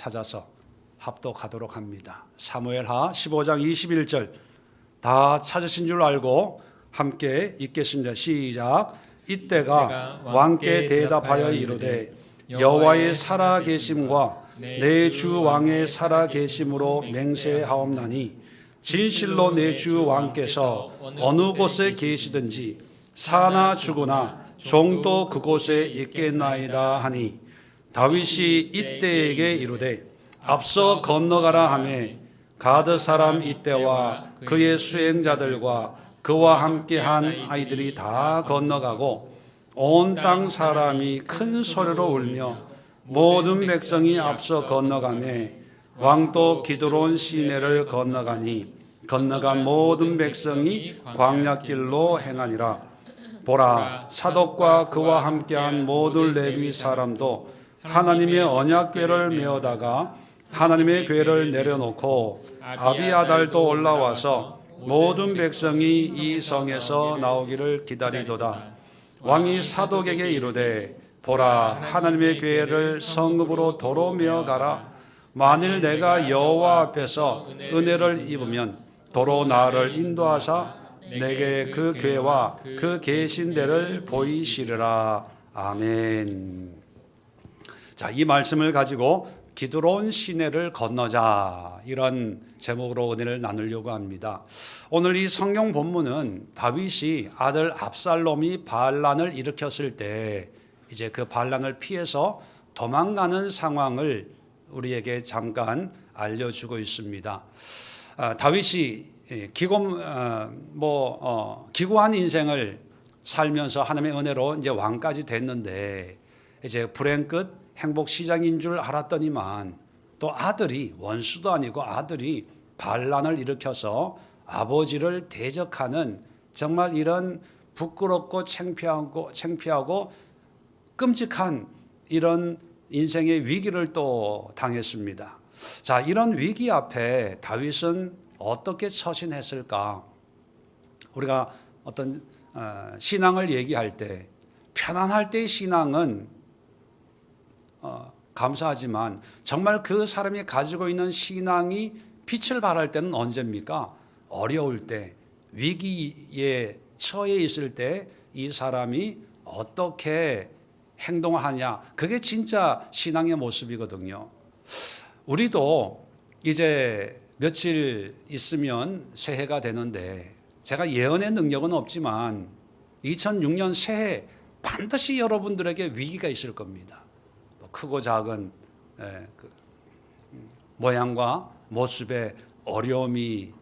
찾아서 합독하도록 합니다. 사무엘하 15장 21절 다 찾으신 줄 알고 함께 읽겠습니다. 시작. 이때가 왕께 대답하여 이르되 여호와의 살아계심과 내 주 왕의 살아계심으로 맹세하옵나니 진실로 내 주 왕께서 어느 곳에 계시든지 사나 죽으나 종도 그곳에 있겠나이다 하니 다윗이 이때에게 이르되 앞서 건너가라 하매 가드 사람 이때와 그의 수행자들과 그와 함께한 아이들이 다 건너가고 온 땅 사람이 큰 소리로 울며 모든 백성이 앞서 건너가매 왕도 기드론 시내를 건너가니 건너간 모든 백성이 광야길로 행하니라. 보라, 사독과 그와 함께한 모든 레위 사람도 하나님의 언약궤를 메어다가 하나님의 궤를 내려놓고 아비아달도 올라와서 모든 백성이 이 성에서 나오기를 기다리도다. 왕이 사독에게 이르되 보라, 하나님의 궤를 성읍으로 도로 메어가라. 만일 내가 여호와 앞에서 은혜를 입으면 도로 나를 인도하사 내게 그 궤와 그 계신 데를 보이시리라. 아멘. 자, 이 말씀을 가지고 기드론 시내를 건너자, 이런 제목으로 은혜를 나누려고 합니다. 오늘 이 성경 본문은 다윗이 아들 압살롬이 반란을 일으켰을 때 이제 그 반란을 피해서 도망가는 상황을 우리에게 잠깐 알려주고 있습니다. 다윗이 기구한 인생을 살면서 하나님의 은혜로 이제 왕까지 됐는데 이제 불행 끝 행복 시작인 줄 알았더니만 또 아들이, 원수도 아니고 아들이 반란을 일으켜서 아버지를 대적하는 정말 이런 부끄럽고 창피하고 끔찍한 이런 인생의 위기를 또 당했습니다. 자, 이런 위기 앞에 다윗은 어떻게 처신했을까? 우리가 어떤 신앙을 얘기할 때 편안할 때의 신앙은 감사하지만 정말 그 사람이 가지고 있는 신앙이 빛을 발할 때는 언제입니까? 어려울 때, 위기에 처해 있을 때 이 사람이 어떻게 행동하냐, 그게 진짜 신앙의 모습이거든요. 우리도 이제 며칠 있으면 새해가 되는데 제가 예언의 능력은 없지만 2006년 새해 반드시 여러분들에게 위기가 있을 겁니다. 크고 작은 모양과 모습에 어려움이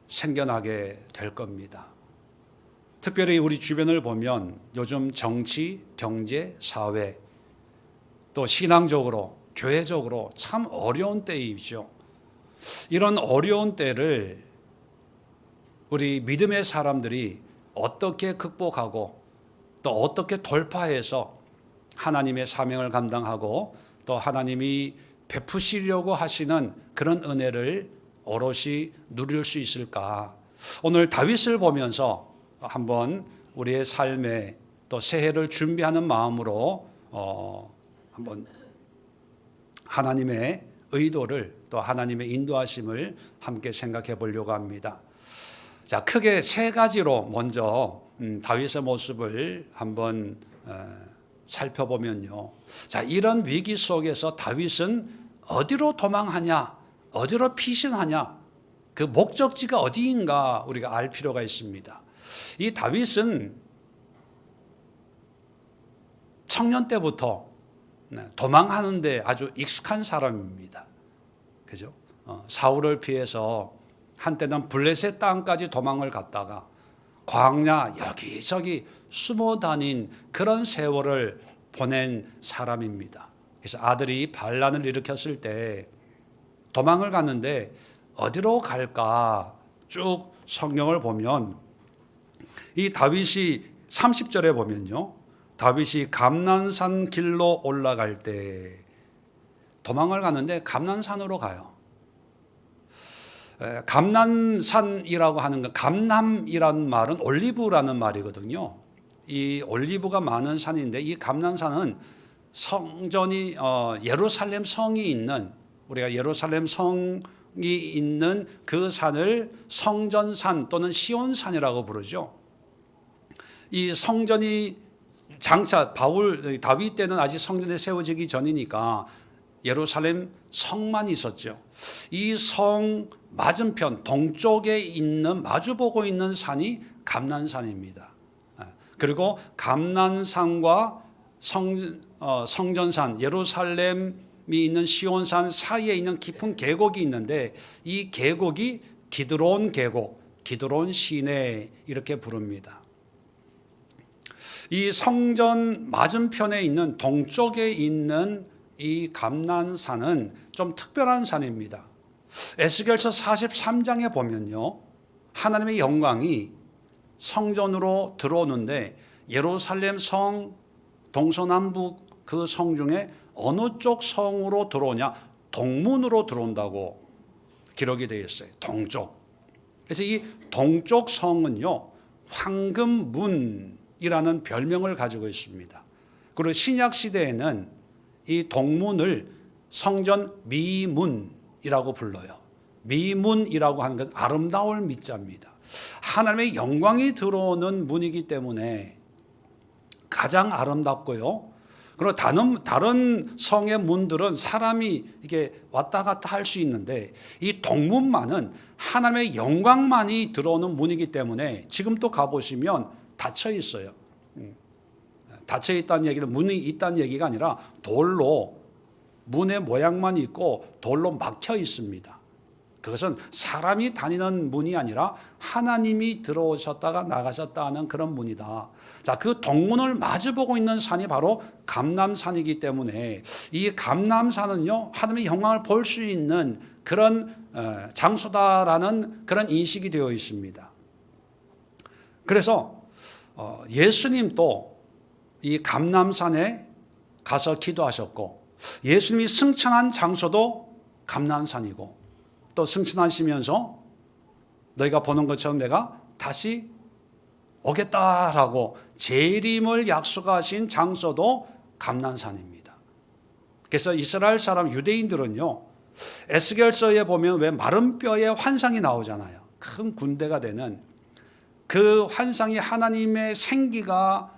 생겨나게 될 겁니다. 특별히 우리 주변을 보면 요즘 정치, 경제, 사회, 또 신앙적으로, 교회적으로 참 어려운 때이죠. 이런 어려운 때를 우리 믿음의 사람들이 어떻게 극복하고 또 어떻게 돌파해서 하나님의 사명을 감당하고 또 하나님이 베푸시려고 하시는 그런 은혜를 오롯이 누릴 수 있을까? 오늘 다윗을 보면서 한번 우리의 삶에 또 새해를 준비하는 마음으로 한번 하나님의 의도를 또 하나님의 인도하심을 함께 생각해 보려고 합니다. 자, 크게 세 가지로 먼저 다윗의 모습을 한번 살펴보면요. 자, 이런 위기 속에서 다윗은 어디로 도망하냐, 어디로 피신하냐, 그 목적지가 어디인가 우리가 알 필요가 있습니다. 이 다윗은 청년 때부터 도망하는데 아주 익숙한 사람입니다. 그죠? 사울을 피해서 한때는 블레셋 땅까지 도망을 갔다가 광야 여기저기 숨어 다닌 그런 세월을 보낸 사람입니다. 그래서 아들이 반란을 일으켰을 때 도망을 갔는데 어디로 갈까 쭉 성경을 보면 이 다윗이 30절에 보면요, 다윗이 감난산 길로 올라갈 때 도망을 가는데 감난산으로 가요. 감난산이라고 하는 건, 감남이라는 말은 올리브라는 말이거든요. 이 올리브가 많은 산인데 이 감난산은 성전이 예루살렘 성이 있는 우리가 예루살렘 성이 있는 그 산을 성전산 또는 시온산이라고 부르죠. 이 성전이 장차 다윗 때는 아직 성전이 세워지기 전이니까 예루살렘 성만 있었죠. 이 성 맞은편 동쪽에 있는 마주보고 있는 산이 감난산입니다. 그리고 감난산과 성전산 예루살렘이 있는 시온산 사이에 있는 깊은 계곡이 있는데 이 계곡이 기드론 계곡, 기드론 시내 이렇게 부릅니다. 이 성전 맞은편에 있는 동쪽에 있는 이 감난산은 좀 특별한 산입니다. 에스겔서 43장에 보면요, 하나님의 영광이 성전으로 들어오는데 예루살렘 성 동서남북 그 성 중에 어느 쪽 성으로 들어오냐? 동문으로 들어온다고 기록이 되어 있어요. 동쪽. 그래서 이 동쪽 성은요, 황금문이라는 별명을 가지고 있습니다. 그리고 신약 시대에는 이 동문을 성전 미문이라고 불러요. 미문이라고 하는 것은 아름다울 미자입니다. 하나님의 영광이 들어오는 문이기 때문에 가장 아름답고요. 그리고 다른 성의 문들은 사람이 이게 왔다 갔다 할 수 있는데 이 동문만은 하나님의 영광만이 들어오는 문이기 때문에 지금 또 가보시면 닫혀 있어요. 닫혀 있다는 얘기는 문이 있다는 얘기가 아니라 돌로 문의 모양만 있고 돌로 막혀 있습니다. 그것은 사람이 다니는 문이 아니라 하나님이 들어오셨다가 나가셨다 하는 그런 문이다. 자, 그 동문을 마주보고 있는 산이 바로 감람산이기 때문에 이 감람산은요, 하나님의 영광을 볼 수 있는 그런 장소다라는 그런 인식이 되어 있습니다. 그래서 예수님도 이 감람산에 가서 기도하셨고 예수님이 승천한 장소도 감람산이고 또 승천하시면서 너희가 보는 것처럼 내가 다시 오겠다라고 재림을 약속하신 장소도 감난산입니다. 그래서 이스라엘 사람 유대인들은요, 에스겔서에 보면 왜 마른 뼈의 환상이 나오잖아요. 큰 군대가 되는 그 환상이 하나님의 생기가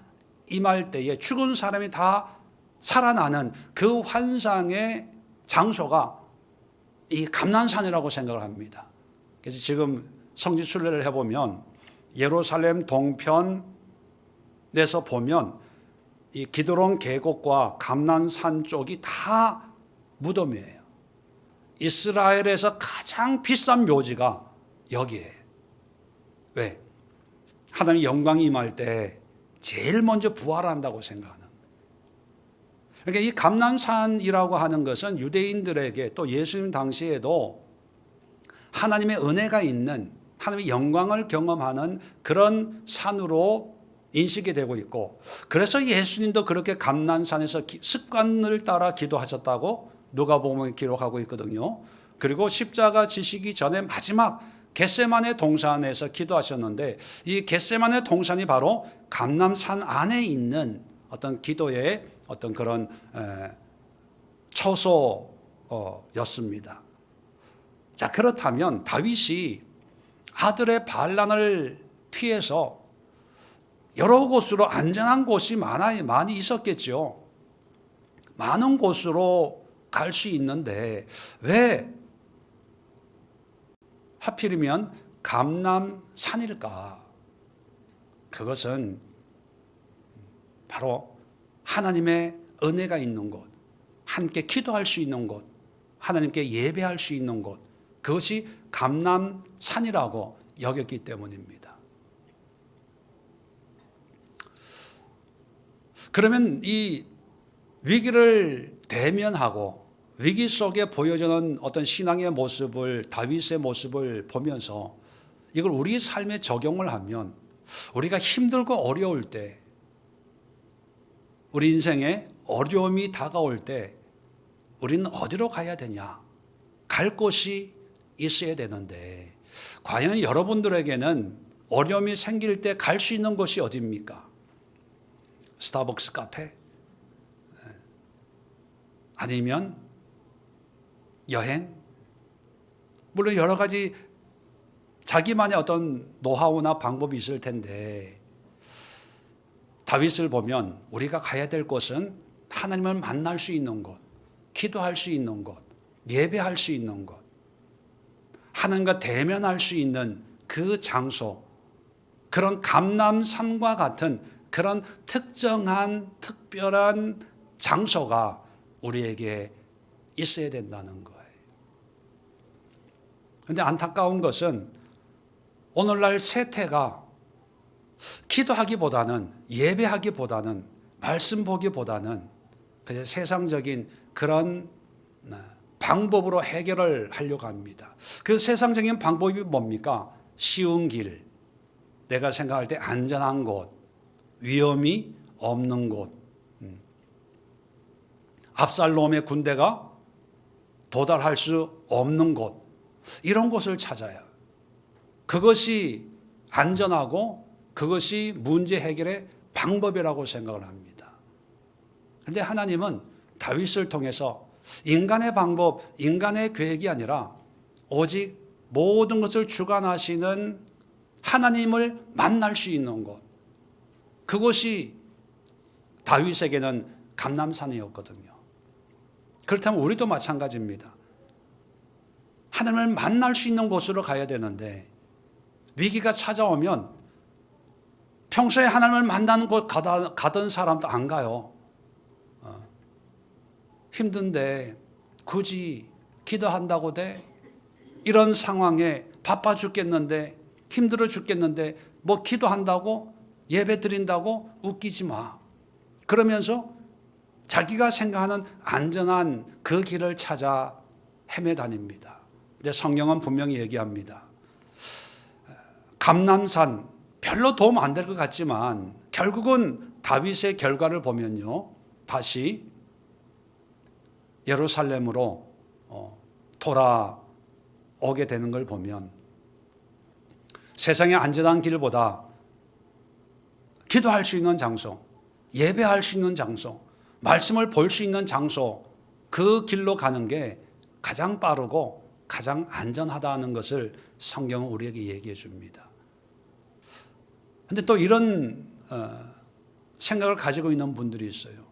임할 때에 죽은 사람이 다 살아나는 그 환상의 장소가 이 감난산이라고 생각을 합니다. 그래서 지금 성지 순례를 해보면 예루살렘 동편에서 보면 이 기드론 계곡과 감난산 쪽이 다 무덤이에요. 이스라엘에서 가장 비싼 묘지가 여기에요. 왜? 하나님의 영광이 임할 때 제일 먼저 부활한다고 생각하는. 그러니까 이 감람산이라고 하는 것은 유대인들에게 또 예수님 당시에도 하나님의 은혜가 있는 하나님의 영광을 경험하는 그런 산으로 인식이 되고 있고 그래서 예수님도 그렇게 감난산에서 습관을 따라 기도하셨다고 누가복음에 기록하고 있거든요. 그리고 십자가 지시기 전에 마지막 겟세마네 동산에서 기도하셨는데 이 겟세마네 동산이 바로 감람산 안에 있는 어떤 기도의 어떤 그런 처소였습니다. 자, 그렇다면 다윗이 아들의 반란을 피해서 여러 곳으로 안전한 곳이 많이 있었겠죠. 많은 곳으로 갈 수 있는데 왜 하필이면 감람산일까? 그것은 바로 하나님의 은혜가 있는 곳, 함께 기도할 수 있는 곳, 하나님께 예배할 수 있는 곳, 그것이 감람산이라고 여겼기 때문입니다. 그러면 이 위기를 대면하고 위기 속에 보여주는 어떤 신앙의 모습을, 다윗의 모습을 보면서 이걸 우리 삶에 적용을 하면 우리가 힘들고 어려울 때, 우리 인생에 어려움이 다가올 때 우리는 어디로 가야 되냐? 갈 곳이 있어야 되는데 과연 여러분들에게는 어려움이 생길 때 갈 수 있는 곳이 어디입니까? 스타벅스 카페? 아니면 여행? 물론 여러 가지 자기만의 어떤 노하우나 방법이 있을 텐데 다윗을 보면 우리가 가야 될 곳은 하나님을 만날 수 있는 곳, 기도할 수 있는 곳, 예배할 수 있는 곳, 하나님과 대면할 수 있는 그 장소, 그런 감람산과 같은 그런 특정한 특별한 장소가 우리에게 있어야 된다는 거예요. 그런데 안타까운 것은 오늘날 세태가 기도하기보다는 예배하기보다는 말씀 보기보다는 그냥 세상적인 그런 방법으로 해결을 하려고 합니다. 그 세상적인 방법이 뭡니까? 쉬운 길, 내가 생각할 때 안전한 곳, 위험이 없는 곳, 압살롬의 군대가 도달할 수 없는 곳, 이런 곳을 찾아요. 그것이 안전하고 그것이 문제 해결의 방법이라고 생각을 합니다. 그런데 하나님은 다윗을 통해서 인간의 방법, 인간의 계획이 아니라 오직 모든 것을 주관하시는 하나님을 만날 수 있는 곳, 그것이 다윗에게는 감람산이었거든요. 그렇다면 우리도 마찬가지입니다. 하나님을 만날 수 있는 곳으로 가야 되는데 위기가 찾아오면 평소에 하나님을 만나는 곳 가던 사람도 안 가요. 힘든데 굳이 기도한다고 돼? 이런 상황에 바빠 죽겠는데 힘들어 죽겠는데 뭐 기도한다고 예배 드린다고 웃기지 마. 그러면서 자기가 생각하는 안전한 그 길을 찾아 헤매 다닙니다. 근데 성경은 분명히 얘기합니다. 감람산 별로 도움 안 될 것 같지만 결국은 다윗의 결과를 보면요, 다시 예루살렘으로 돌아오게 되는 걸 보면 세상의 안전한 길보다 기도할 수 있는 장소, 예배할 수 있는 장소, 말씀을 볼 수 있는 장소, 그 길로 가는 게 가장 빠르고 가장 안전하다는 것을 성경은 우리에게 얘기해 줍니다. 그런데 또 이런 생각을 가지고 있는 분들이 있어요.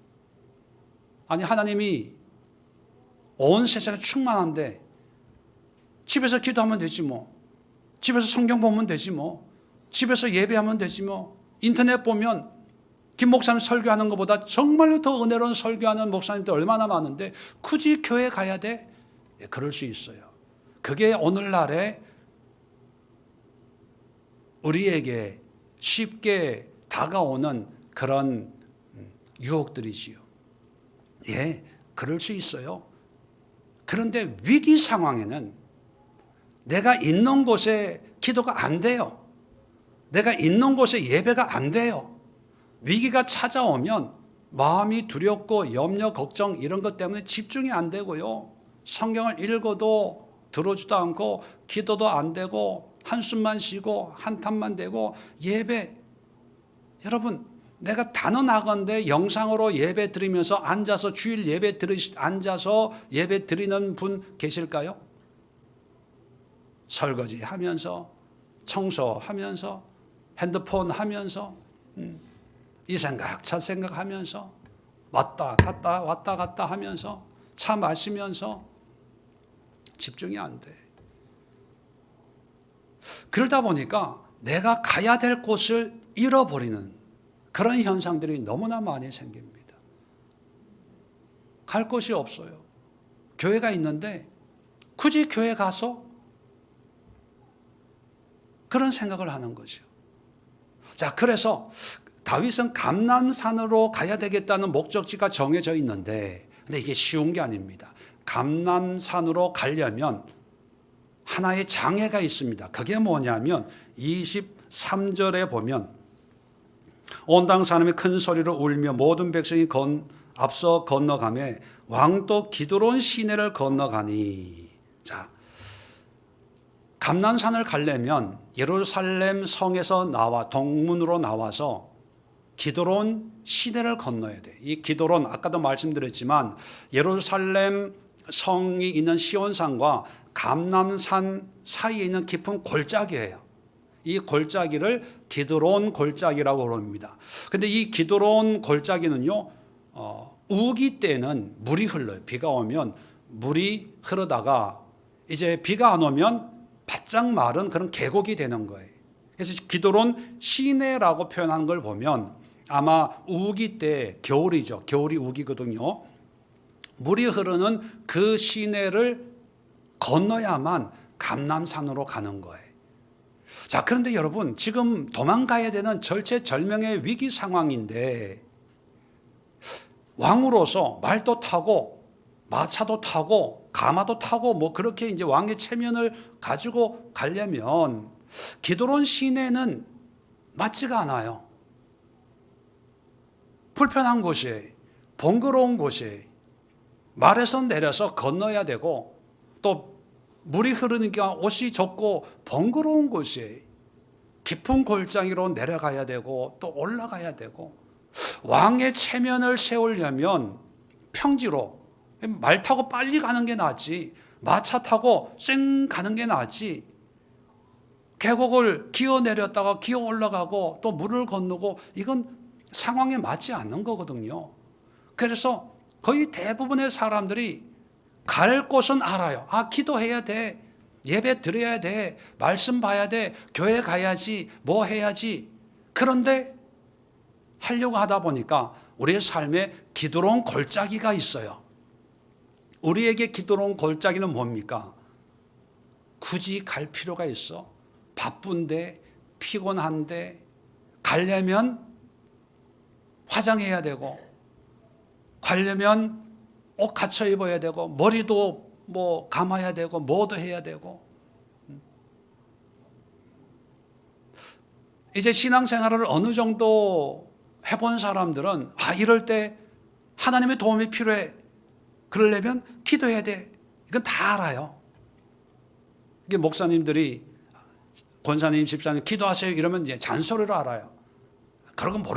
아니, 하나님이 온 세상에 충만한데 집에서 기도하면 되지 뭐, 집에서 성경 보면 되지 뭐, 집에서 예배하면 되지 뭐, 인터넷 보면 김 목사님 설교하는 것보다 정말로 더 은혜로운 설교하는 목사님들 얼마나 많은데 굳이 교회 가야 돼? 예, 그럴 수 있어요. 그게 오늘날에 우리에게 쉽게 다가오는 그런 유혹들이지요. 예, 그럴 수 있어요. 그런데 위기 상황에는 내가 있는 곳에 기도가 안 돼요. 내가 있는 곳에 예배가 안 돼요. 위기가 찾아오면 마음이 두렵고 염려, 걱정 이런 것 때문에 집중이 안 되고요. 성경을 읽어도 들어주도 않고 기도도 안 되고 한숨만 쉬고 한탄만 되고 예배, 여러분 내가 단언하건대 영상으로 예배 드리면서 앉아서 주일 예배 앉아서 예배 드리는 분 계실까요? 설거지 하면서 청소하면서 핸드폰 하면서 이 생각 저 생각 하면서 왔다 갔다 하면서 차 마시면서 집중이 안 돼. 그러다 보니까 내가 가야 될 곳을 잃어버리는 그런 현상들이 너무나 많이 생깁니다. 갈 곳이 없어요. 교회가 있는데 굳이 교회 가서 그런 생각을 하는 거죠. 자, 그래서 다윗은 감람산으로 가야 되겠다는 목적지가 정해져 있는데, 근데 이게 쉬운 게 아닙니다. 감람산으로 가려면 하나의 장애가 있습니다. 그게 뭐냐면 23절에 보면 온 땅 사람이 큰 소리로 울며 모든 백성이 앞서 건너가며 왕도 기드론 시내를 건너가니. 자, 감람산을 가려면 예루살렘 성에서 동문으로 나와서 기드론 시내를 건너야 돼. 이 기드론 아까도 말씀드렸지만 예루살렘 성이 있는 시온산과 감람산 사이에 있는 깊은 골짜기예요. 이 골짜기를 기드론 골짜기라고 부릅니다. 근데 이 기드론 골짜기는요, 우기 때는 물이 흘러요. 비가 오면 물이 흐르다가 이제 비가 안 오면 바짝 마른 그런 계곡이 되는 거예요. 그래서 기드론 시내라고 표현한 걸 보면 아마 우기 때, 겨울이죠. 겨울이 우기거든요. 물이 흐르는 그 시내를 건너야만 감람산으로 가는 거예요. 자, 그런데 여러분, 지금 도망가야 되는 절체절명의 위기 상황인데 왕으로서 말도 타고 마차도 타고 가마도 타고 뭐 그렇게 이제 왕의 체면을 가지고 가려면 기드론 시내는 맞지가 않아요. 불편한 곳이에요. 번거로운 곳이에요. 말에서 내려서 건너야 되고 또 물이 흐르니까 옷이 젖고 번거로운 곳이에요. 깊은 골짜기로 내려가야 되고 또 올라가야 되고 왕의 체면을 세우려면 평지로 말 타고 빨리 가는 게 낫지 마차 타고 쌩 가는 게 낫지 계곡을 기어 내렸다가 기어 올라가고 또 물을 건너고 이건 상황에 맞지 않는 거거든요. 그래서 거의 대부분의 사람들이 갈 곳은 알아요. 아, 기도해야 돼. 예배 드려야 돼. 말씀 봐야 돼. 교회 가야지. 뭐 해야지. 그런데 하려고 하다 보니까 우리의 삶에 기드론 골짜기가 있어요. 우리에게 기드론 골짜기는 뭡니까? 굳이 갈 필요가 있어? 바쁜데, 피곤한데, 가려면 화장해야 되고, 가려면 옷 갖춰 입어야 되고, 머리도 뭐 감아야 되고, 뭐도 해야 되고. 이제 신앙생활을 어느 정도 해본 사람들은 이럴 때 하나님의 도움이 필요해. 그러려면 기도해야 돼. 이건 다 알아요. 이게 목사님들이 권사님, 집사님 기도하세요 이러면 이제 잔소리로 알아요. 그런 거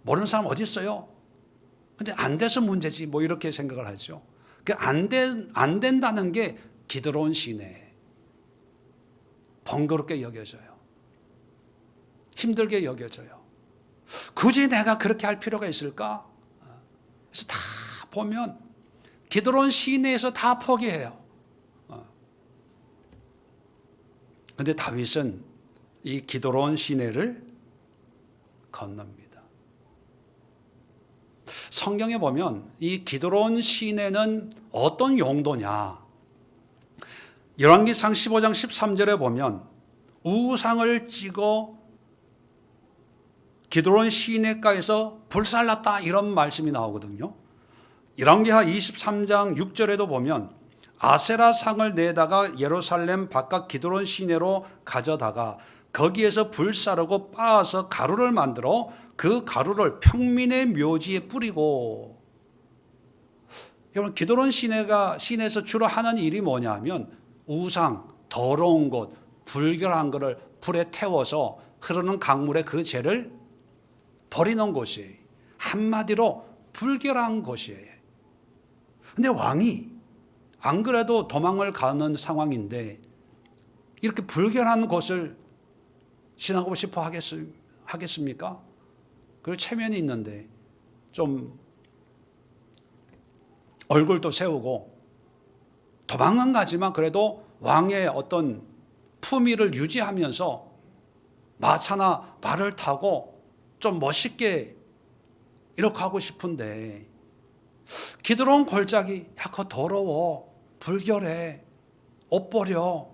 모르는 사람 어디 있어요? 근데 안 돼서 문제지 뭐 이렇게 생각을 하죠. 안 된다는 게 기드론 시내. 번거롭게 여겨져요. 힘들게 여겨져요. 굳이 내가 그렇게 할 필요가 있을까? 그래서 다 보면 기드론 시내에서 다 포기해요. 그런데 다윗은 이 기드론 시내를 건넙니다. 성경에 보면 이 기드론 시내는 어떤 용도냐? 열왕기상 15장 13절에 보면 우상을 찍어 기드론 시내가에서 불살랐다 이런 말씀이 나오거든요. 열왕기하 23장 6절에도 보면 아세라 상을 내다가 예루살렘 바깥 기드론 시내로 가져다가 거기에서 불사르고 빻아서 가루를 만들어 그 가루를 평민의 묘지에 뿌리고. 여러분, 기드론 시내에서 주로 하는 일이 뭐냐면 우상, 더러운 것, 불결한 것을 불에 태워서 흐르는 강물에 그 죄를 버리는 곳이에요. 한마디로 불결한 곳이에요. 근데 왕이 안 그래도 도망을 가는 상황인데 이렇게 불결한 곳을 지나고 싶어 하겠습니까? 그리고 체면이 있는데 좀 얼굴도 세우고 도망은 가지만 그래도 왕의 어떤 품위를 유지하면서 마차나 말을 타고 좀 멋있게 이렇게 하고 싶은데 기드론 골짜기 그거 더러워 불결해 옷 버려.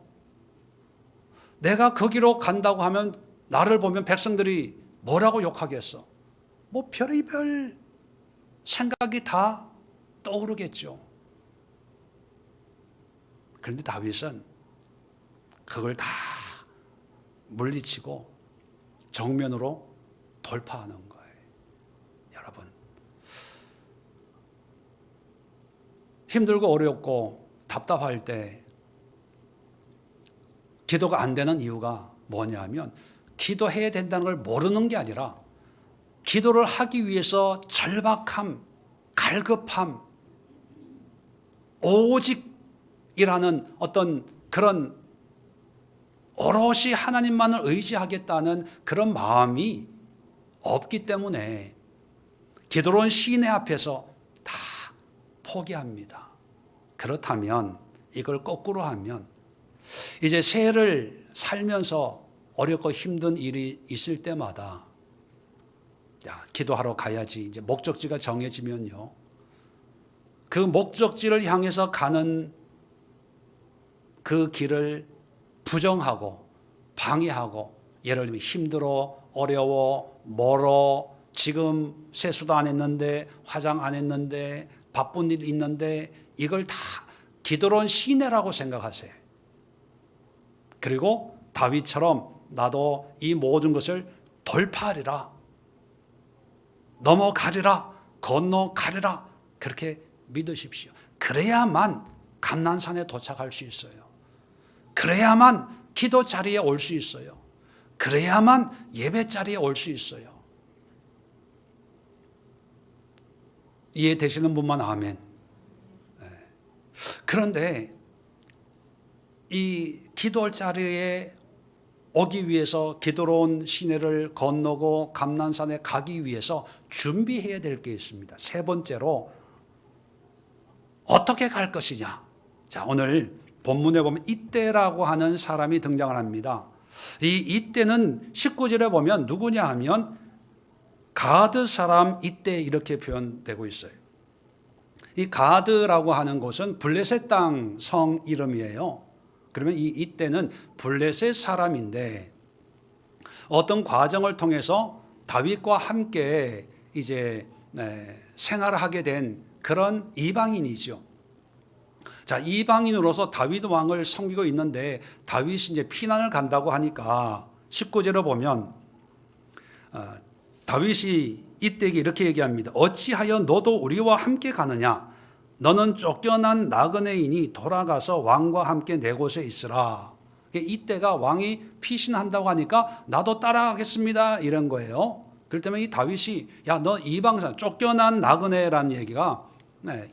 내가 거기로 간다고 하면 나를 보면 백성들이 뭐라고 욕하겠어? 뭐 별의별 생각이 다 떠오르겠죠. 그런데 다윗은 그걸 다 물리치고 정면으로 돌파하는 거예요. 여러분, 힘들고 어렵고 답답할 때 기도가 안 되는 이유가 뭐냐면 기도해야 된다는 걸 모르는 게 아니라 기도를 하기 위해서 절박함, 갈급함, 오직이라는 어떤 그런 오롯이 하나님만을 의지하겠다는 그런 마음이 없기 때문에 기드론 시내 앞에서 다 포기합니다. 그렇다면 이걸 거꾸로 하면 이제 새해를 살면서 어렵고 힘든 일이 있을 때마다 기도하러 가야지. 이제 목적지가 정해지면요. 그 목적지를 향해서 가는 그 길을 부정하고 방해하고, 예를 들면 힘들어, 어려워, 멀어, 지금 세수도 안 했는데, 화장 안 했는데, 바쁜 일 있는데, 이걸 다 기드론 시내라고 생각하세요. 그리고 다윗처럼 나도 이 모든 것을 돌파하리라, 넘어가리라, 건너가리라, 그렇게 믿으십시오. 그래야만 감난산에 도착할 수 있어요. 그래야만 기도 자리에 올 수 있어요. 그래야만 예배 자리에 올 수 있어요. 이해되시는 분만 아멘. 그런데 이 기도 자리에 오기 위해서 기드론 시내를 건너고 감난산에 가기 위해서 준비해야 될 게 있습니다. 세 번째로 어떻게 갈 것이냐. 자, 오늘 본문에 보면 이때라고 하는 사람이 등장을 합니다. 이때는 19절에 보면 누구냐 하면 가드 사람 이때 이렇게 표현되고 있어요. 이 가드라고 하는 곳은 블레셋 땅 성 이름이에요. 그러면 이때는 블레셋 사람인데 어떤 과정을 통해서 다윗과 함께 이제 생활을 하게 된 그런 이방인이죠. 자, 이방인으로서 다윗 왕을 섬기고 있는데 다윗이 이제 피난을 간다고 하니까 19절에 보면 다윗이 이때에게 이렇게 얘기합니다. 어찌하여 너도 우리와 함께 가느냐? 너는 쫓겨난 나그네인이 돌아가서 왕과 함께 내 곳에 있으라. 이때가 왕이 피신한다고 하니까 나도 따라가겠습니다, 이런 거예요. 그럴 때면 이 다윗이 야, 너 이방산 쫓겨난 나그네라는 얘기가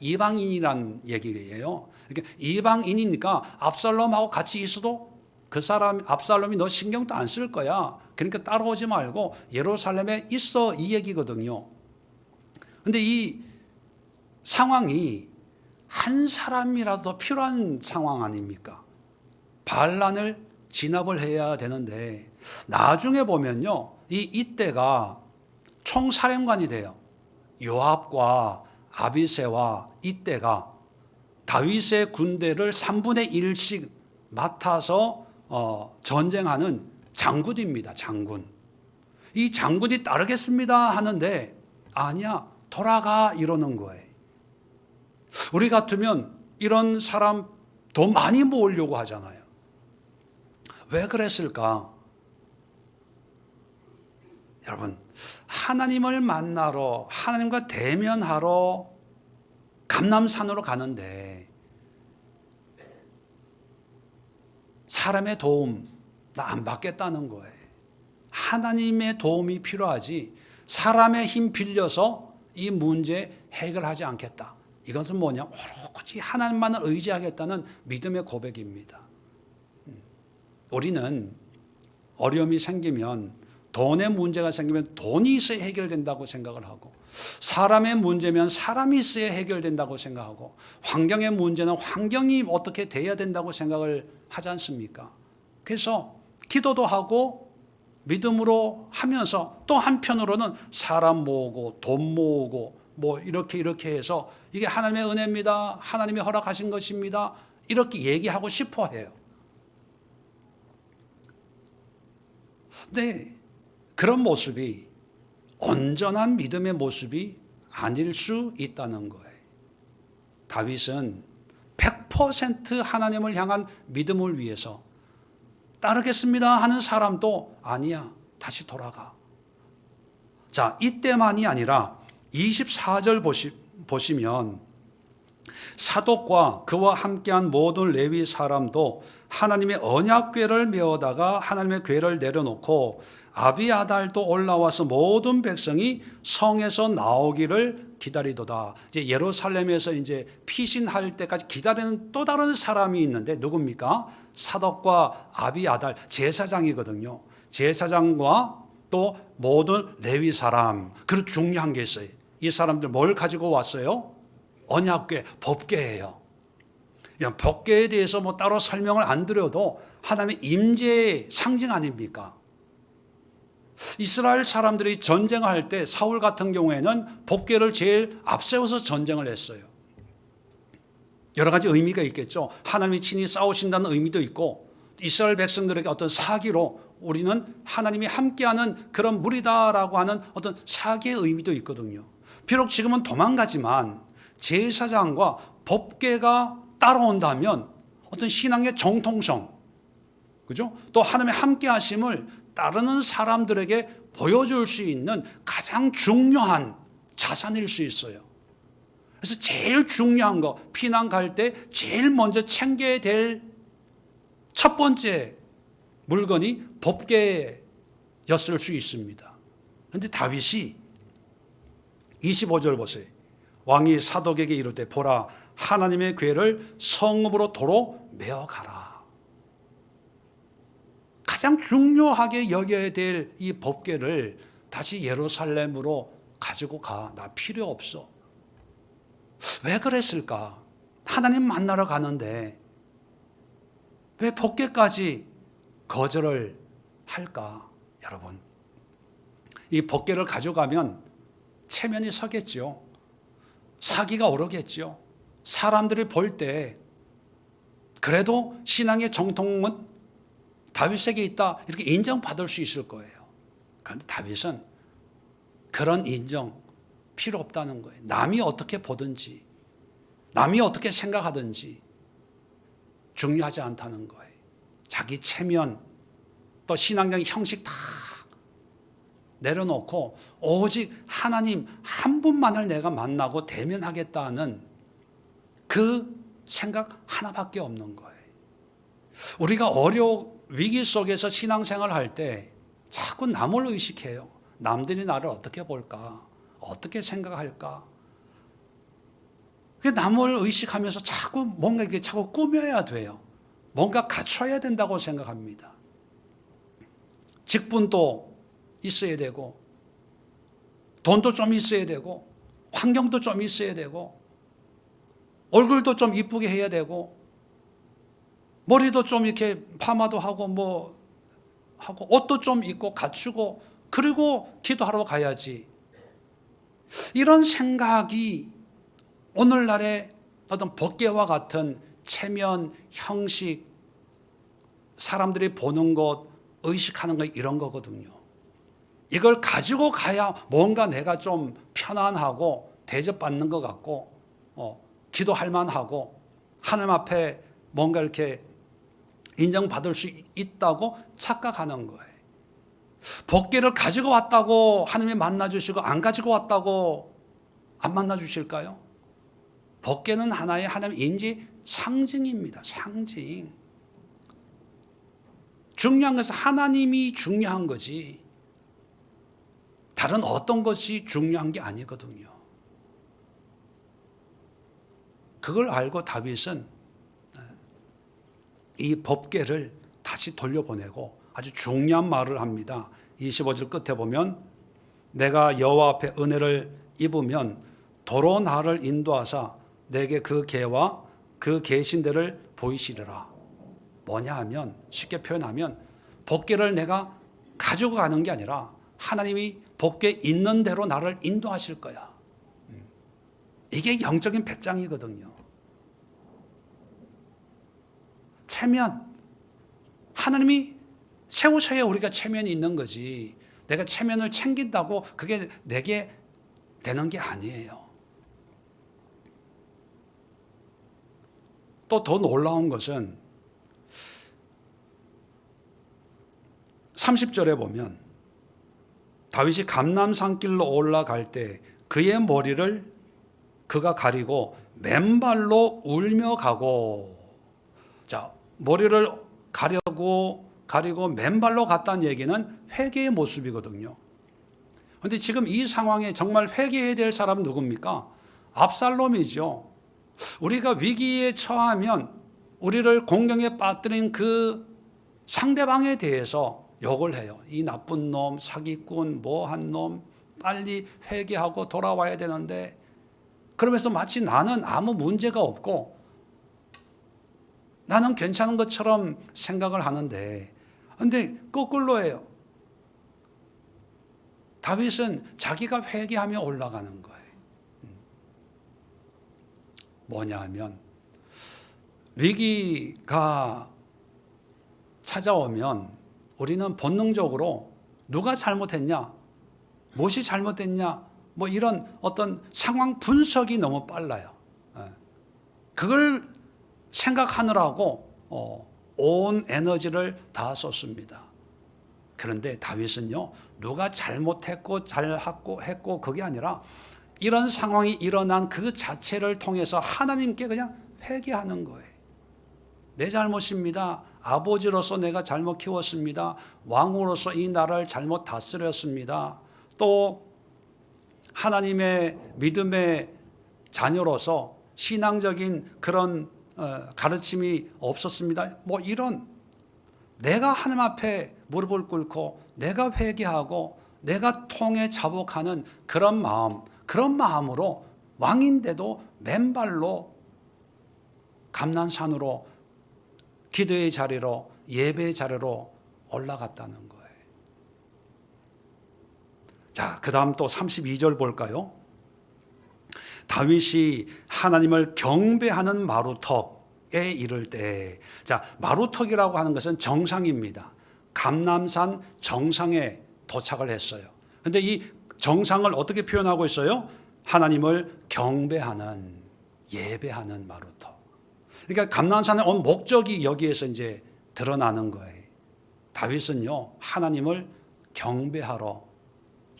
이방인이란 얘기예요. 그러니까 이방인이니까 압살롬하고 같이 있어도 그 사람 압살롬이 너 신경도 안 쓸 거야. 그러니까 따라오지 말고 예루살렘에 있어, 이 얘기거든요. 근데 이 상황이 한 사람이라도 필요한 상황 아닙니까? 반란을 진압을 해야 되는데 나중에 보면요, 이때가 총사령관이 돼요. 요압과 아비새와 이때가 다윗의 군대를 3분의 1씩 맡아서 전쟁하는 장군입니다. 장군. 이 장군이 따르겠습니다 하는데 아니야, 돌아가, 이러는 거예요. 우리 같으면 이런 사람 더 많이 모으려고 하잖아요. 왜 그랬을까? 여러분, 하나님을 만나러, 하나님과 대면하러 감람산으로 가는데 사람의 도움 나 안 받겠다는 거예요. 하나님의 도움이 필요하지 사람의 힘 빌려서 이 문제 해결하지 않겠다. 이것은 뭐냐? 오로지 하나님만을 의지하겠다는 믿음의 고백입니다. 우리는 어려움이 생기면, 돈의 문제가 생기면 돈이 있어야 해결된다고 생각을 하고, 사람의 문제면 사람이 있어야 해결된다고 생각하고, 환경의 문제는 환경이 어떻게 돼야 된다고 생각을 하지 않습니까? 그래서 기도도 하고 믿음으로 하면서 또 한편으로는 사람 모으고 돈 모으고 뭐 이렇게 해서 이게 하나님의 은혜입니다, 하나님이 허락하신 것입니다, 이렇게 얘기하고 싶어 해요. 근데 그런 모습이 온전한 믿음의 모습이 아닐 수 있다는 거예요. 다윗은 100% 하나님을 향한 믿음을 위해서 따르겠습니다 하는 사람도 아니야, 다시 돌아가. 자, 이때만이 아니라 24절 보시면 사독과 그와 함께한 모든 레위 사람도 하나님의 언약궤를 메어다가 하나님의 궤를 내려놓고 아비아달도 올라와서 모든 백성이 성에서 나오기를 기다리도다. 이제 예루살렘에서 이제 피신할 때까지 기다리는 또 다른 사람이 있는데 누굽니까? 사독과 아비아달 제사장이거든요. 제사장과 또 모든 레위 사람. 그리고 중요한 게 있어요. 이 사람들 뭘 가지고 왔어요? 언약궤, 법궤예요. 법궤에 대해서 뭐 따로 설명을 안 드려도 하나님의 임재의 상징 아닙니까? 이스라엘 사람들이 전쟁할 때 사울 같은 경우에는 법궤를 제일 앞세워서 전쟁을 했어요. 여러 가지 의미가 있겠죠. 하나님이 친히 싸우신다는 의미도 있고 이스라엘 백성들에게 어떤 사기로 우리는 하나님이 함께하는 그런 무리다라고 하는 어떤 사기의 의미도 있거든요. 비록 지금은 도망가지만 제사장과 법궤가 따라온다면 어떤 신앙의 정통성, 그죠? 또 하나님의 함께하심을 따르는 사람들에게 보여줄 수 있는 가장 중요한 자산일 수 있어요. 그래서 제일 중요한 거, 피난 갈 때 제일 먼저 챙겨야 될 첫 번째 물건이 법궤였을 수 있습니다. 그런데 다윗이 25절 보세요. 왕이 사독에게 이르되 보라 하나님의 궤를 성읍으로 도로 메어가라. 가장 중요하게 여겨야 될 이 법궤를 다시 예루살렘으로 가지고 가. 나 필요 없어. 왜 그랬을까? 하나님 만나러 가는데 왜 법궤까지 거절을 할까? 여러분, 이 법궤를 가져가면 체면이 서겠죠. 사기가 오르겠죠. 사람들이 볼 때 그래도 신앙의 정통은 다윗에게 있다 이렇게 인정받을 수 있을 거예요. 그런데 다윗은 그런 인정 필요 없다는 거예요. 남이 어떻게 보든지 남이 어떻게 생각하든지 중요하지 않다는 거예요. 자기 체면 또 신앙적인 형식 다 내려놓고 오직 하나님 한 분만을 내가 만나고 대면하겠다는 그 생각 하나밖에 없는 거예요. 우리가 위기 속에서 신앙생활을 할 때 자꾸 남을 의식해요. 남들이 나를 어떻게 볼까? 어떻게 생각할까? 남을 의식하면서 자꾸 뭔가 이게 자꾸 꾸며야 돼요. 뭔가 갖춰야 된다고 생각합니다. 직분도 있어야 되고, 돈도 좀 있어야 되고, 환경도 좀 있어야 되고, 얼굴도 좀 이쁘게 해야 되고, 머리도 좀 이렇게 파마도 하고 뭐 하고 옷도 좀 입고 갖추고 그리고 기도하러 가야지. 이런 생각이 오늘날의 어떤 법궤와 같은 체면, 형식, 사람들이 보는 것, 의식하는 것 이런 거거든요. 이걸 가지고 가야 뭔가 내가 좀 편안하고 대접받는 것 같고 기도할 만하고 하나님 앞에 뭔가 이렇게 인정받을 수 있다고 착각하는 거예요. 법궤를 가지고 왔다고 하나님이 만나주시고 안 가지고 왔다고 안 만나주실까요? 법궤는 하나의 하나님 임재 상징입니다. 상징. 중요한 것은 하나님이 중요한 거지 다른 어떤 것이 중요한 게 아니거든요. 그걸 알고 다윗은 이 법궤를 다시 돌려보내고 아주 중요한 말을 합니다. 25절 끝에 보면 내가 여호와 앞에 은혜를 입으면 도로 나를 인도하사 내게 그 궤와 그 계신 데를 보이시리라. 뭐냐 하면 쉽게 표현하면 법궤를 내가 가지고 가는 게 아니라 하나님이 법궤 있는 대로 나를 인도하실 거야. 이게 영적인 배짱이거든요. 체면, 하나님이 세우셔야 우리가 체면이 있는 거지. 내가 체면을 챙긴다고 그게 내게 되는 게 아니에요. 또 더 놀라운 것은 30절에 보면 다윗이 감람산 길로 올라갈 때 그의 머리를 그가 가리고 맨발로 울며 가고. 자, 머리를 가리고 맨발로 갔다는 얘기는 회개의 모습이거든요. 그런데 지금 이 상황에 정말 회개해야 될 사람은 누굽니까? 압살롬이죠. 우리가 위기에 처하면 우리를 공경에 빠뜨린 그 상대방에 대해서 욕을 해요. 이 나쁜 놈, 사기꾼, 뭐한 놈, 빨리 회개하고 돌아와야 되는데, 그러면서 마치 나는 아무 문제가 없고 나는 괜찮은 것처럼 생각을 하는데, 근데 거꾸로예요. 다윗은 자기가 회개하며 올라가는 거예요. 뭐냐 하면, 위기가 찾아오면 우리는 본능적으로 누가 잘못했냐, 무엇이 잘못됐냐, 뭐 이런 어떤 상황 분석이 너무 빨라요. 그걸 생각하느라고 온 에너지를 다 썼습니다. 그런데 다윗은요, 누가 잘못했고 잘했고 그게 아니라 이런 상황이 일어난 그 자체를 통해서 하나님께 그냥 회개하는 거예요. 내 잘못입니다. 아버지로서 내가 잘못 키웠습니다. 왕으로서 이 나라를 잘못 다스렸습니다. 또 하나님의 믿음의 자녀로서 신앙적인 그런 가르침이 없었습니다. 뭐 이런, 내가 하나님 앞에 무릎을 꿇고 내가 회개하고 내가 통해 자복하는 그런 마음으로 왕인데도 맨발로 감난산으로, 기도의 자리로, 예배의 자리로 올라갔다는 거예요. 자, 그 다음 또 32절 볼까요? 다윗이 하나님을 경배하는 마루턱에 이를 때, 자, 마루턱이라고 하는 것은 정상입니다. 감람산 정상에 도착을 했어요. 근데 이 정상을 어떻게 표현하고 있어요? 하나님을 경배하는, 예배하는 마루턱. 그러니까 감람산에 온 목적이 여기에서 이제 드러나는 거예요. 다윗은요, 하나님을 경배하러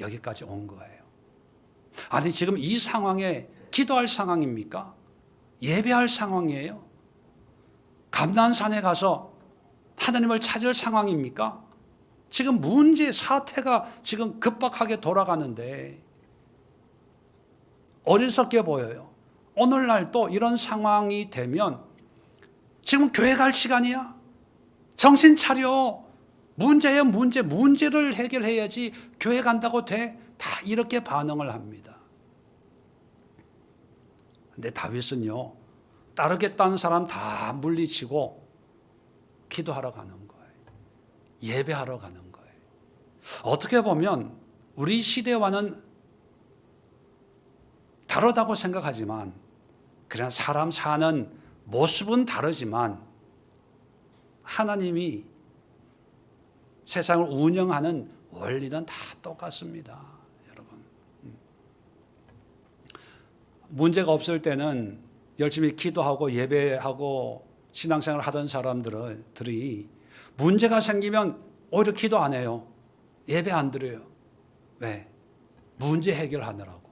여기까지 온 거예요. 아니, 지금 이 상황에 기도할 상황입니까? 예배할 상황이에요? 감난산에 가서 하나님을 찾을 상황입니까? 지금 사태가 지금 급박하게 돌아가는데 어리석게 보여요. 오늘날 또 이런 상황이 되면 지금 교회 갈 시간이야? 정신 차려. 문제예요, 문제를 해결해야지 교회 간다고 돼? 다 이렇게 반응을 합니다. 근데 다윗은요, 따르겠다는 사람 다 물리치고 기도하러 가는 거예요. 예배하러 가는 거예요. 어떻게 보면 우리 시대와는 다르다고 생각하지만, 그냥 사람 사는 모습은 다르지만 하나님이 세상을 운영하는 원리는 다 똑같습니다. 여러분, 문제가 없을 때는 열심히 기도하고 예배하고 신앙생활을 하던 사람들이 문제가 생기면 오히려 기도 안 해요. 예배 안 드려요. 왜? 문제 해결하느라고.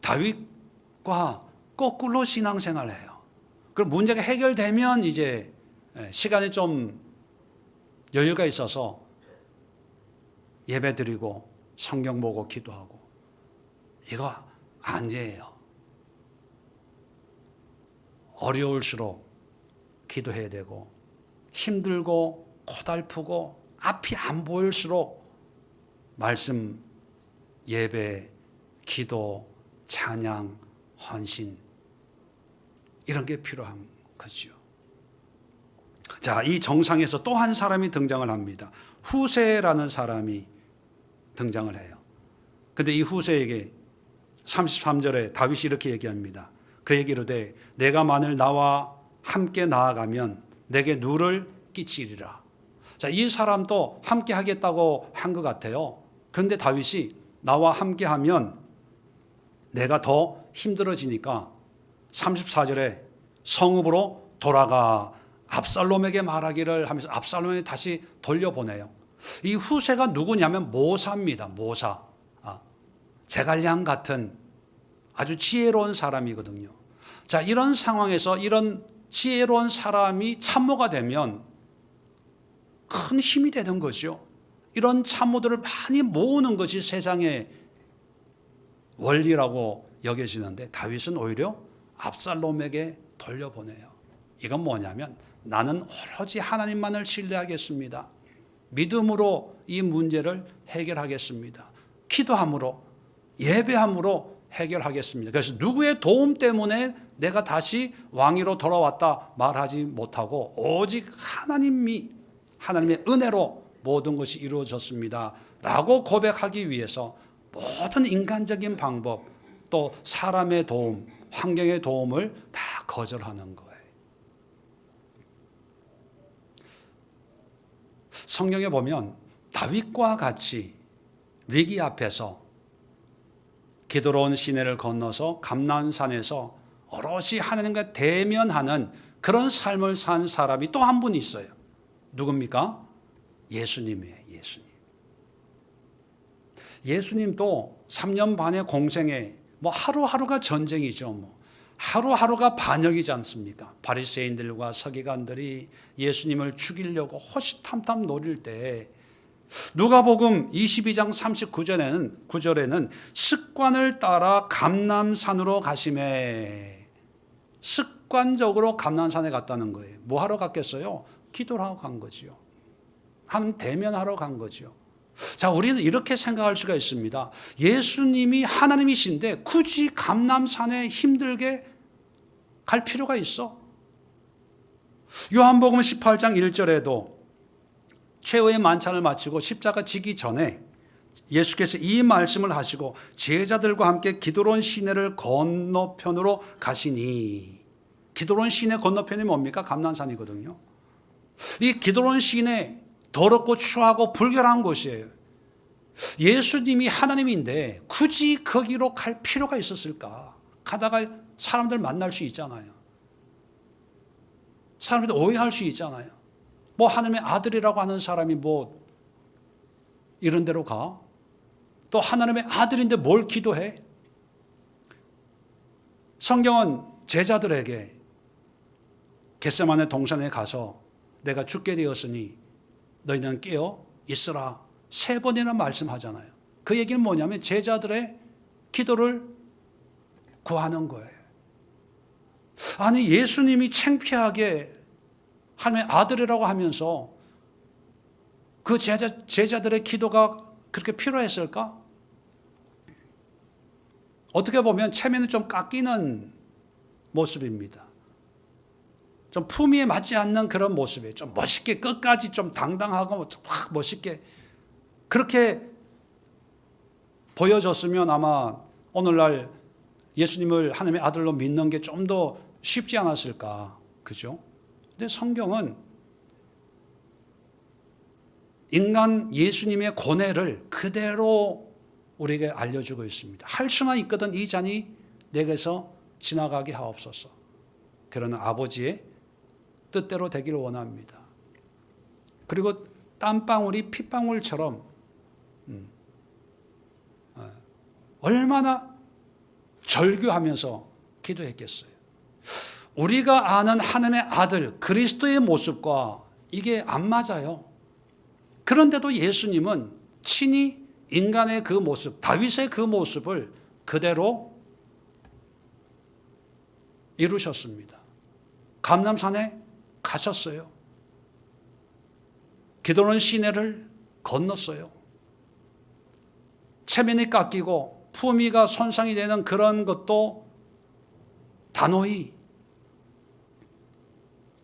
다윗과 거꾸로 신앙생활을 해요. 그럼 문제가 해결되면 이제 시간이 좀 여유가 있어서 예배 드리고 성경 보고 기도하고. 이거 아니에요. 어려울수록 기도해야 되고, 힘들고 고달프고 앞이 안 보일수록 말씀, 예배, 기도, 찬양, 헌신, 이런 게 필요한 거죠. 자, 이 정상에서 또 한 사람이 등장을 합니다. 후세라는 사람이 등장을 해요. 근데 이 후세에게 33절에 다윗이 이렇게 얘기합니다. 그에게 이르되 내가 만일 나와 함께 나아가면 내게 누를 끼치리라. 자, 이 사람도 함께 하겠다고 한 것 같아요. 그런데 다윗이 나와 함께 하면 내가 더 힘들어지니까 34절에 성읍으로 돌아가 압살롬에게 말하기를 하면서 압살롬에게 다시 돌려보내요. 이 후세가 누구냐면 모사입니다. 모사. 제갈량 같은 아주 지혜로운 사람이거든요. 자, 이런 상황에서 이런 지혜로운 사람이 참모가 되면 큰 힘이 되는 거죠. 이런 참모들을 많이 모으는 것이 세상의 원리라고 여겨지는데 다윗은 오히려 압살롬에게 돌려보내요. 이건 뭐냐면 나는 오로지 하나님만을 신뢰하겠습니다. 믿음으로 이 문제를 해결하겠습니다. 기도함으로, 예배함으로 해결하겠습니다. 그래서 누구의 도움 때문에 내가 다시 왕위로 돌아왔다 말하지 못하고 오직 하나님의 은혜로 모든 것이 이루어졌습니다 라고 고백하기 위해서 모든 인간적인 방법, 또 사람의 도움, 환경의 도움을 다 거절하는 거예요. 성경에 보면 다윗과 같이 위기 앞에서 기드론 시내를 건너서 감난산에서 오롯이 하나님과 대면하는 그런 삶을 산 사람이 또 한 분 있어요. 누굽니까? 예수님이에요. 예수님도 3년 반의 공생에 하루하루가 전쟁이죠. 하루하루가 반역이지 않습니까? 바리새인들과 서기관들이 예수님을 죽이려고 호시탐탐 노릴 때 누가복음 22장 39절에는 습관을 따라 감람산으로 가시매, 습관적으로 감람산에 갔다는 거예요. 뭐 하러 갔겠어요? 기도를 하러 간 거지요. 하나님 대면하러 간 거죠. 자, 우리는 이렇게 생각할 수가 있습니다. 예수님이 하나님이신데 굳이 감람산에 힘들게 갈 필요가 있어? 요한복음 18장 1절에도 최후의 만찬을 마치고 십자가 지기 전에 예수께서 이 말씀을 하시고 제자들과 함께 기드론 시내를 건너편으로 가시니, 기드론 시내 건너편이 뭡니까? 감난산이거든요. 이 기드론 시내 더럽고 추하고 불결한 곳이에요. 예수님이 하나님인데 굳이 거기로 갈 필요가 있었을까? 가다가 사람들 만날 수 있잖아요. 사람들이 오해할 수 있잖아요. 하나님의 아들이라고 하는 사람이 이런 데로 가? 또 하나님의 아들인데 뭘 기도해? 성경은 제자들에게 겟세마네 동산에 가서 내가 죽게 되었으니 너희는 깨어 있으라 3번이나 말씀하잖아요. 그 얘기는 뭐냐면 제자들의 기도를 구하는 거예요. 아니, 예수님이 창피하게 하나님의 아들이라고 하면서 그 제자들의 기도가 그렇게 필요했을까? 어떻게 보면 체면이 좀 깎이는 모습입니다. 좀 품위에 맞지 않는 그런 모습이에요. 좀 멋있게 끝까지 좀 당당하고 확 멋있게 그렇게 보여졌으면 아마 오늘날 예수님을 하나님의 아들로 믿는 게 좀 더 쉽지 않았을까. 그죠? 근데 성경은 인간 예수님의 고뇌를 그대로 우리에게 알려주고 있습니다. 할 수만 있거든 이 잔이 내게서 지나가게 하옵소서. 그러나 아버지의 뜻대로 되기를 원합니다. 그리고 땀방울이 핏방울처럼 얼마나 절규하면서 기도했겠어요. 우리가 아는 하나님의 아들 그리스도의 모습과 이게 안 맞아요. 그런데도 예수님은 친히 인간의 그 모습, 다윗의 그 모습을 그대로 이루셨습니다. 감람산에 가셨어요. 기드론 시내를 건넜어요. 체면이 깎이고 품위가 손상이 되는 그런 것도 단호히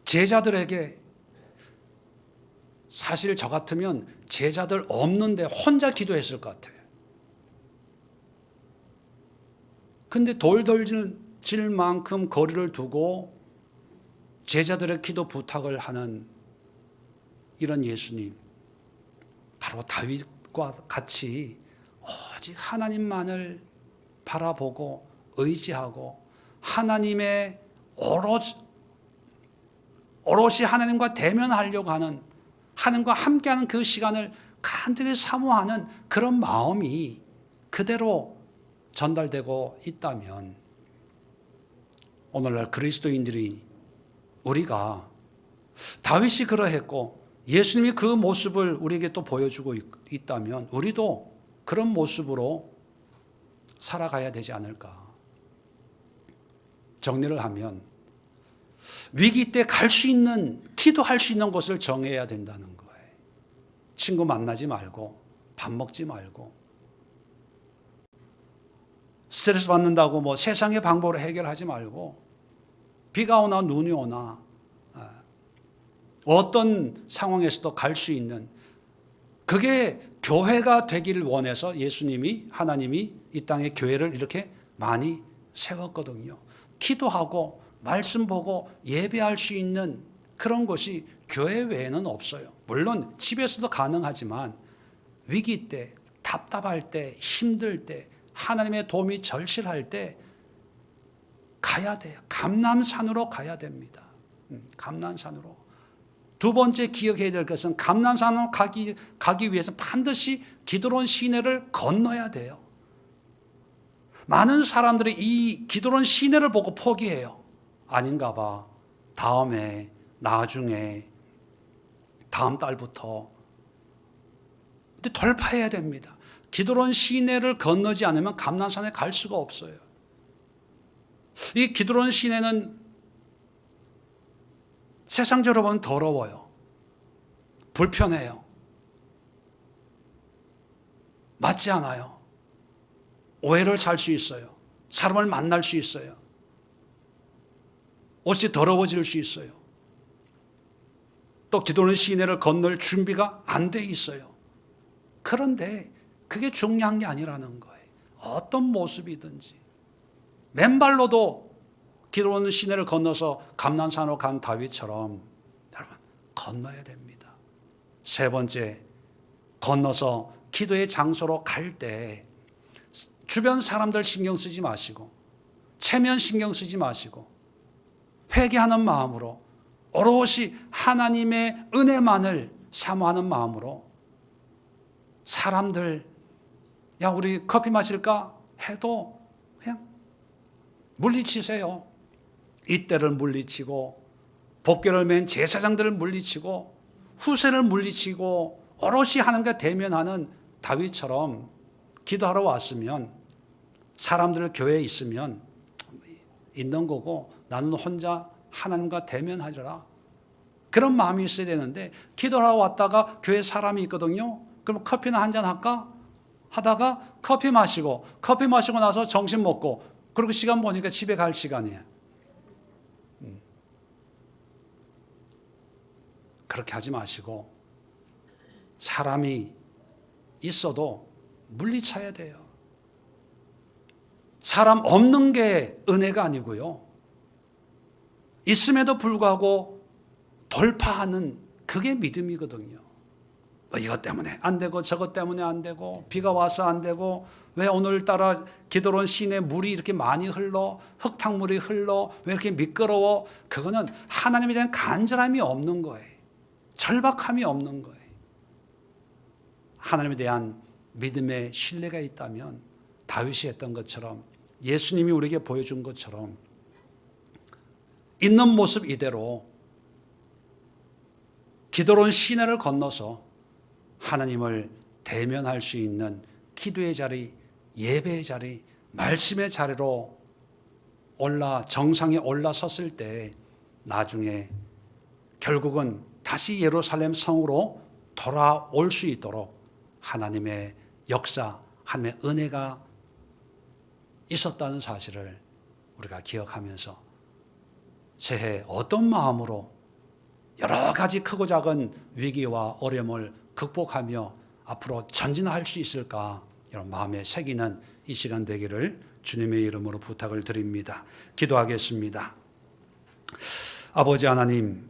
제자들에게, 사실 저 같으면 제자들 없는데 혼자 기도했을 것 같아요. 근데 돌돌질 만큼 거리를 두고 제자들의 기도 부탁을 하는 이런 예수님, 바로 다윗과 같이 오직 하나님만을 바라보고 의지하고 하나님의 오롯이 하나님과 대면하려고 하는, 하나님과 함께하는 그 시간을 간절히 사모하는 그런 마음이 그대로 전달되고 있다면 오늘날 그리스도인들이 우리가 다윗이 그러했고 예수님이 그 모습을 우리에게 또 보여주고 있다면 우리도 그런 모습으로 살아가야 되지 않을까. 정리를 하면 위기 때 갈 수 있는, 기도할 수 있는 곳을 정해야 된다는 거예요. 친구 만나지 말고, 밥 먹지 말고, 스트레스 받는다고 뭐 세상의 방법으로 해결하지 말고, 비가 오나 눈이 오나 어떤 상황에서도 갈 수 있는, 그게 교회가 되기를 원해서 예수님이, 하나님이 이 땅에 교회를 이렇게 많이 세웠거든요. 기도하고 말씀 보고 예배할 수 있는 그런 곳이 교회 외에는 없어요. 물론 집에서도 가능하지만 위기 때, 답답할 때, 힘들 때, 하나님의 도움이 절실할 때 가야 돼요. 감람산으로 가야 됩니다. 감람산으로. 두 번째 기억해야 될 것은 감람산으로 가기 위해서 반드시 기드론 시내를 건너야 돼요. 많은 사람들이 이 기드론 시내를 보고 포기해요. 아닌가 봐. 다음에, 나중에, 다음 달부터. 근데 돌파해야 됩니다. 기드론 시내를 건너지 않으면 감람산에 갈 수가 없어요. 이 기드론 시내는 세상적으로 보면 더러워요. 불편해요. 맞지 않아요. 오해를 살 수 있어요. 사람을 만날 수 있어요. 옷이 더러워질 수 있어요. 또 기드론 시내를 건널 준비가 안 돼 있어요. 그런데 그게 중요한 게 아니라는 거예요. 어떤 모습이든지. 맨발로도 기드론 시내를 건너서 감람산으로 간 다윗처럼 여러분 건너야 됩니다. 세 번째, 건너서 기도의 장소로 갈 때 주변 사람들 신경 쓰지 마시고, 체면 신경 쓰지 마시고, 회개하는 마음으로 오롯이 하나님의 은혜만을 사모하는 마음으로 사람들, 야 우리 커피 마실까 해도 그냥 물리치세요. 이때를 물리치고, 법궤를 맨 제사장들을 물리치고, 후세를 물리치고 오롯이 하나님과 대면하는 다윗처럼 기도하러 왔으면, 사람들 교회에 있으면 있는 거고 나는 혼자 하나님과 대면하리라, 그런 마음이 있어야 되는데, 기도하러 왔다가 교회 사람이 있거든요. 그럼 커피나 한잔 할까 하다가 커피 마시고 나서 점심 먹고, 그리고 시간 보니까 집에 갈 시간이에요. 그렇게 하지 마시고 사람이 있어도 물리쳐야 돼요. 사람 없는 게 은혜가 아니고요. 있음에도 불구하고 돌파하는 그게 믿음이거든요. 이것 때문에 안 되고 저것 때문에 안 되고 비가 와서 안 되고 왜 오늘따라 기드론 시내 물이 이렇게 많이 흘러, 흙탕물이 흘러, 왜 이렇게 미끄러워? 그거는 하나님에 대한 간절함이 없는 거예요. 절박함이 없는 거예요. 하나님에 대한 믿음의 신뢰가 있다면 다윗이 했던 것처럼, 예수님이 우리에게 보여준 것처럼 있는 모습 이대로 기드론 시내를 건너서 하나님을 대면할 수 있는 기도의 자리, 예배의 자리, 말씀의 자리로 정상에 올라섰을 때 나중에 결국은 다시 예루살렘 성으로 돌아올 수 있도록 하나님의 역사, 하나님의 은혜가 있었다는 사실을 우리가 기억하면서 새해 어떤 마음으로 여러 가지 크고 작은 위기와 어려움을 극복하며 앞으로 전진할 수 있을까, 이런 마음에 새기는 이 시간 되기를 주님의 이름으로 부탁을 드립니다. 기도하겠습니다. 아버지 하나님,